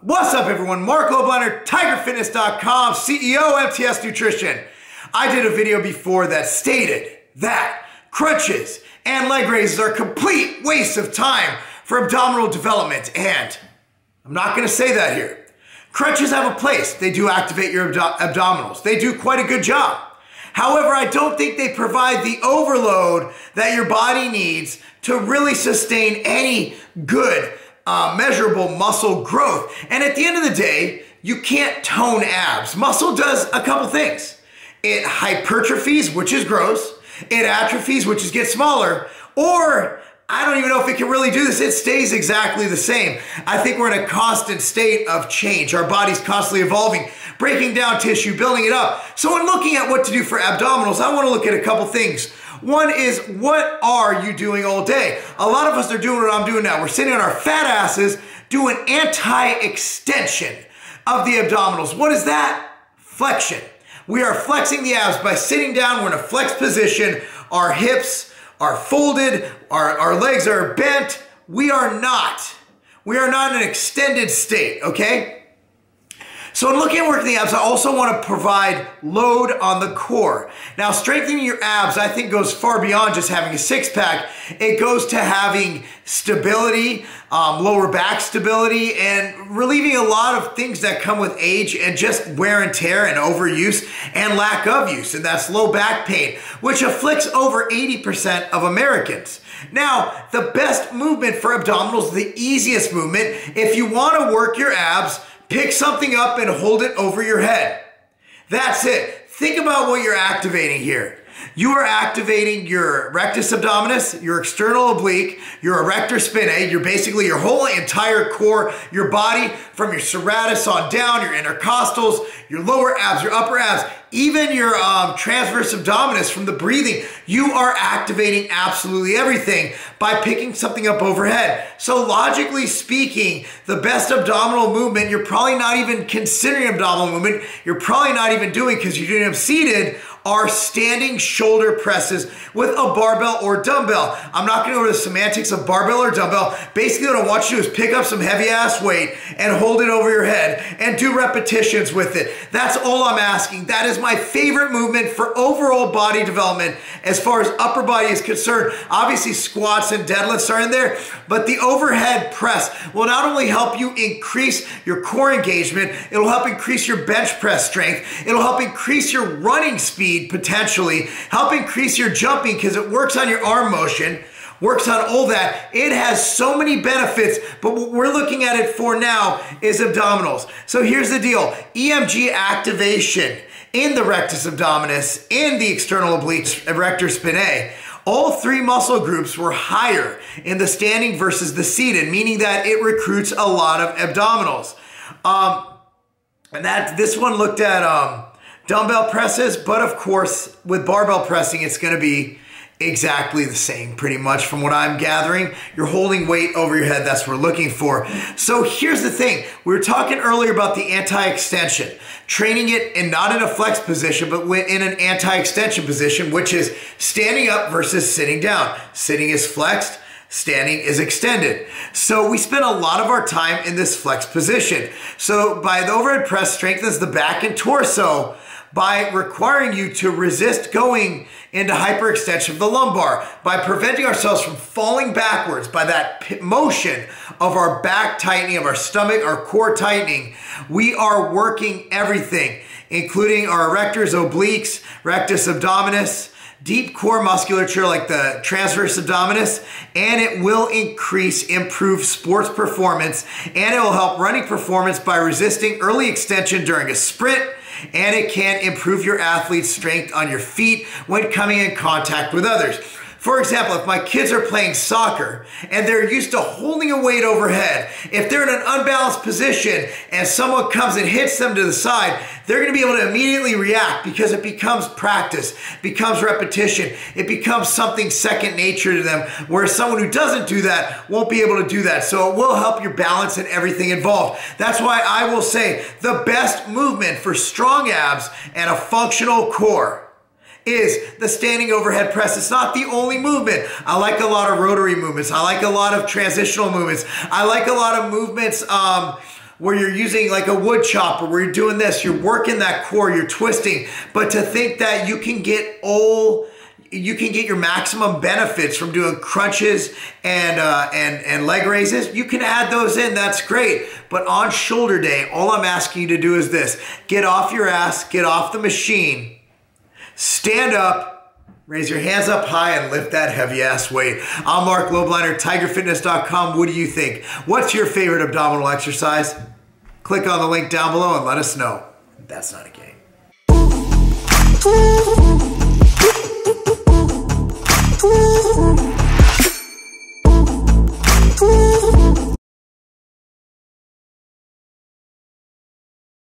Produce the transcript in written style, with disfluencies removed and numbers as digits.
What's up, everyone? Marc Lobliner, TigerFitness.com, CEO, MTS Nutrition. I did a video before that stated that crunches and leg raises are a complete waste of time for abdominal development, and I'm not going to say that here. Crunches have a place. They do activate your abdominals. They do quite a good job. However, I don't think they provide the overload that your body needs to really sustain any good measurable muscle growth. And at the end of the day, you can't tone abs. Muscle does a couple things. It hypertrophies, which is gross. It atrophies, which is get smaller. Or I don't even know if it can really do this. It stays exactly the same. I think we're in a constant state of change. Our body's constantly evolving, breaking down tissue, building it up. So when looking at what to do for abdominals, I want to look at a couple things. One is, what are you doing all day? A lot of us are doing what I'm doing now. We're sitting on our fat asses doing anti-extension of the abdominals. What is that? Flexion. We are flexing the abs by sitting down. We're in a flex position. Our hips are folded. Our legs are bent. We are not in an extended state, okay? So in looking at working the abs, I also want to provide load on the core. Now, strengthening your abs, I think, goes far beyond just having a six-pack. It goes to having stability, lower back stability, and relieving a lot of things that come with age and just wear and tear and overuse and lack of use. And that's low back pain, which afflicts over 80% of Americans. Now, the best movement for abdominals, the easiest movement, if you want to work your abs, pick something up and hold it over your head. That's it. Think about what you're activating here. You are activating your rectus abdominis, your external oblique, your erector spinae, basically your whole entire core, your body from your serratus on down, your intercostals, your lower abs, your upper abs, even your transverse abdominis from the breathing. You are activating absolutely everything by picking something up overhead. So logically speaking, the best abdominal movement, you're probably not even considering abdominal movement, you're probably not even doing because you're doing them seated, are standing shoulder presses with a barbell or dumbbell. I'm not gonna go over the semantics of barbell or dumbbell. Basically what I want you to do is pick up some heavy ass weight and hold it over your head and do repetitions with it. That's all I'm asking. That is my favorite movement for overall body development as far as upper body is concerned. Obviously squats and deadlifts are in there, but the overhead press will not only help you increase your core engagement, it'll help increase your bench press strength, it'll help increase your running speed potentially, help increase your jumping because it works on your arm motion, works on all that. It has so many benefits, but what we're looking at it for now is abdominals. So here's the deal. Emg Activation in the rectus abdominis, in the external obliques, erector spinae, all three muscle groups were higher in the standing versus the seated, meaning that it recruits a lot of abdominals. This one looked at dumbbell presses, but of course, with barbell pressing, it's going to be exactly the same, pretty much from what I'm gathering. You're holding weight over your head. That's what we're looking for. So here's the thing. We were talking earlier about the anti-extension, training it and not in a flex position, but in an anti-extension position, which is standing up versus sitting down. Sitting is flexed. Standing is extended. So we spend a lot of our time in this flex position. So by the overhead press strengthens the back and torso by requiring you to resist going into hyperextension of the lumbar, by preventing ourselves from falling backwards by that motion of our back tightening, of our stomach, our core tightening. We are working everything, including our erectors, obliques, rectus abdominis, deep core musculature like the transverse abdominis, and it will improve sports performance, and it will help running performance by resisting early extension during a sprint, and it can improve your athlete's strength on your feet when coming in contact with others. For example, if my kids are playing soccer and they're used to holding a weight overhead, if they're in an unbalanced position and someone comes and hits them to the side, they're going to be able to immediately react because it becomes practice, becomes repetition, it becomes something second nature to them, whereas someone who doesn't do that won't be able to do that. So it will help your balance and everything involved. That's why I will say the best movement for strong abs and a functional core is the standing overhead press. It's not the only movement. I like a lot of rotary movements. I like a lot of transitional movements. I like a lot of movements where you're using like a wood chopper, where you're doing this, you're working that core, you're twisting. But to think that you can get your maximum benefits from doing crunches and leg raises, you can add those in, that's great. But on shoulder day, all I'm asking you to do is this: get off your ass, get off the machine, stand up, raise your hands up high and lift that heavy ass weight. I'm Marc Lobliner, TigerFitness.com. What do you think? What's your favorite abdominal exercise? Click on the link down below and let us know. That's not a game.